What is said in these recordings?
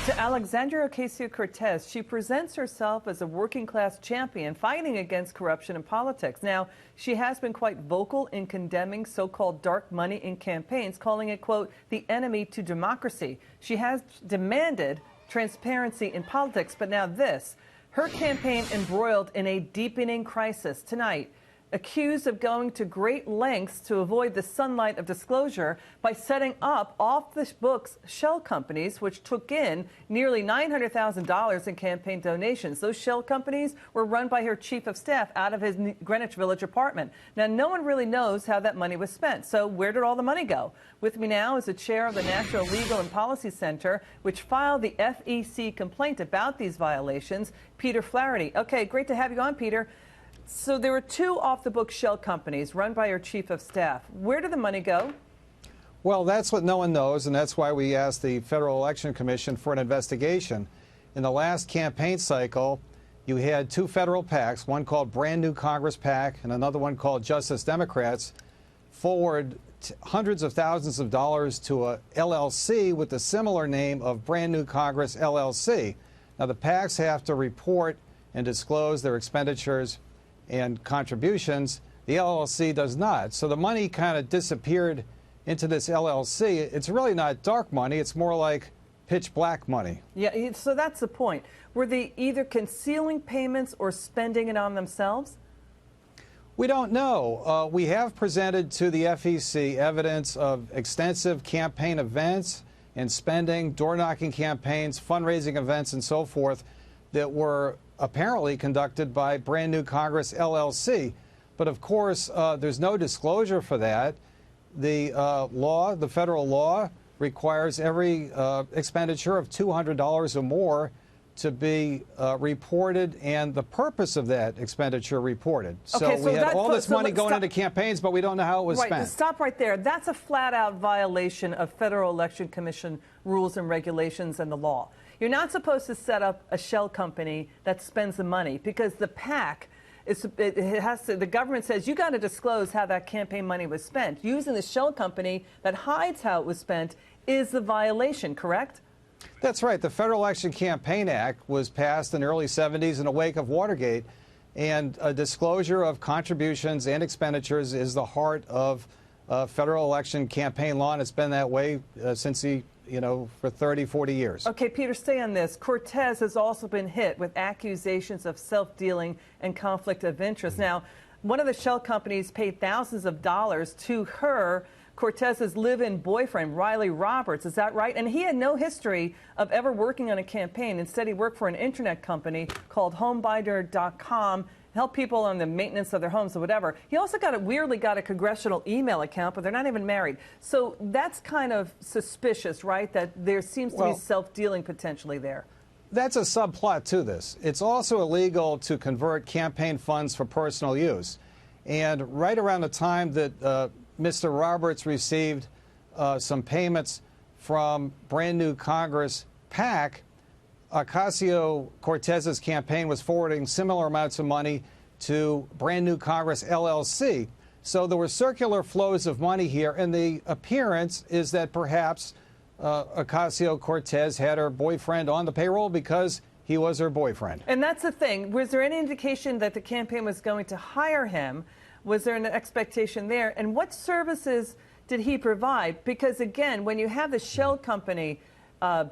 To Alexandria Ocasio-Cortez, she presents herself as a working-class champion fighting against corruption in politics. Now, she has been quite vocal in condemning so-called dark money in campaigns, calling it, quote, the enemy to democracy. She has demanded transparency in politics, but now this. Her campaign embroiled in a deepening crisis tonight, accused of going to great lengths to avoid the sunlight of disclosure by setting up off-the-books shell companies, which took in nearly $900,000 in campaign donations. Those shell companies were run by her chief of staff out of his Greenwich Village apartment. Now, no one really knows how that money was spent. So where did all the money go? With me now is the chair of the National Legal and Policy Center, which filed the FEC complaint about these violations, Peter Flaherty. Okay, great to have you on, Peter. So there were two off-the-book shell companies run by your chief of staff. Where did the money go? Well, that's what no one knows, and that's why we asked the Federal Election Commission for an investigation. In the last campaign cycle, you had two federal PACs, one called Brand New Congress PAC and another one called Justice Democrats, forward hundreds of thousands of dollars to a LLC with the similar name of Brand New Congress LLC. Now, the PACs have to report and disclose their expenditures and contributions. The LLC does not. So the money kind of disappeared into this LLC. It's really not dark money. It's more like pitch black money. Yeah, so that's the point. Were they either concealing payments or spending it on themselves? We don't know. We have presented to the FEC evidence of extensive campaign events and spending, door-knocking campaigns, fundraising events, and so forth that were apparently conducted by Brand New Congress LLC. But of course, there's no disclosure for that. The the federal law, requires every expenditure of $200 or more to be reported, and the purpose of that expenditure reported. Okay, so we had all this money going into campaigns, but we don't know how it was spent. Stop right there. That's a flat-out violation of Federal Election Commission rules and regulations and the law. You're not supposed to set up a shell company that spends the money, because the PAC, the government says you got to disclose how that campaign money was spent. Using the shell company that hides how it was spent is the violation, correct? That's right. The Federal Election Campaign Act was passed in the early 70s in the wake of Watergate, and a disclosure of contributions and expenditures is the heart of federal election campaign law, and it's been that way since for 30, 40 years. Okay, Peter, stay on this. Cortez has also been hit with accusations of self-dealing and conflict of interest. Now, one of the shell companies paid thousands of dollars to her, Cortez's live-in boyfriend, Riley Roberts. Is that right? And he had no history of ever working on a campaign. Instead, he worked for an internet company called Homebinder.com, help people on the maintenance of their homes or whatever. He also weirdly got a congressional email account, but they're not even married. So that's kind of suspicious, right? That there seems to be self-dealing potentially there. That's a subplot to this. It's also illegal to convert campaign funds for personal use. And right around the time that Mr. Roberts received some payments from Brand New Congress PAC, Ocasio-Cortez's campaign was forwarding similar amounts of money to Brand New Congress LLC. So there were circular flows of money here, and the appearance is that perhaps Ocasio-Cortez had her boyfriend on the payroll because he was her boyfriend. And that's the thing. Was there any indication that the campaign was going to hire him? Was there an expectation there? And what services did he provide? Because, again, when you have the shell company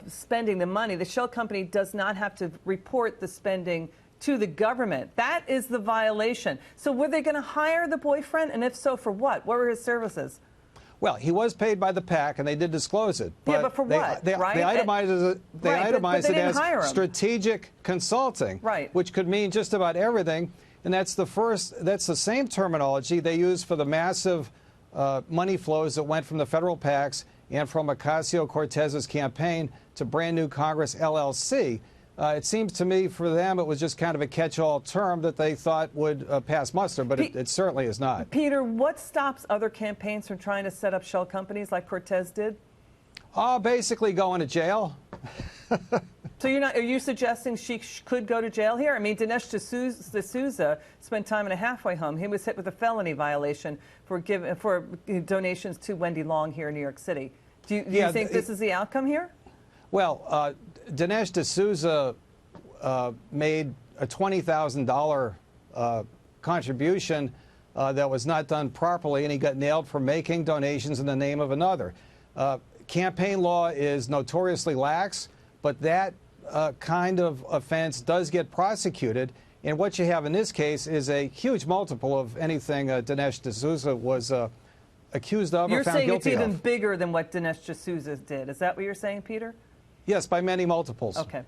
spending the money, the shell company does not have to report the spending to the government. That is the violation. So were they going to hire the boyfriend? And if so, for what? What were his services? Well, he was paid by the PAC, and they did disclose it. But yeah, but for what? They itemized it as strategic consulting, which could mean just about everything. And that's the same terminology they use for the massive money flows that went from the federal PACs and from Ocasio-Cortez's campaign to Brand New Congress LLC. It seems to me for them it was just kind of a catch-all term that they thought would pass muster, but it certainly is not. Peter, what stops other campaigns from trying to set up shell companies like Cortez did? Basically going to jail. So are you suggesting she could go to jail here? I mean, Dinesh D'Souza spent time in a halfway home. He was hit with a felony violation for donations to Wendy Long here in New York City. Do you think this is the outcome here? Well, Dinesh D'Souza made a $20,000 contribution that was not done properly, and he got nailed for making donations in the name of another. Campaign law is notoriously lax, but that kind of offense does get prosecuted. And what you have in this case is a huge multiple of anything Dinesh D'Souza was accused of or found guilty of. You're saying it's even bigger than what Dinesh D'Souza did. Is that what you're saying, Peter? Yes, by many multiples. Okay.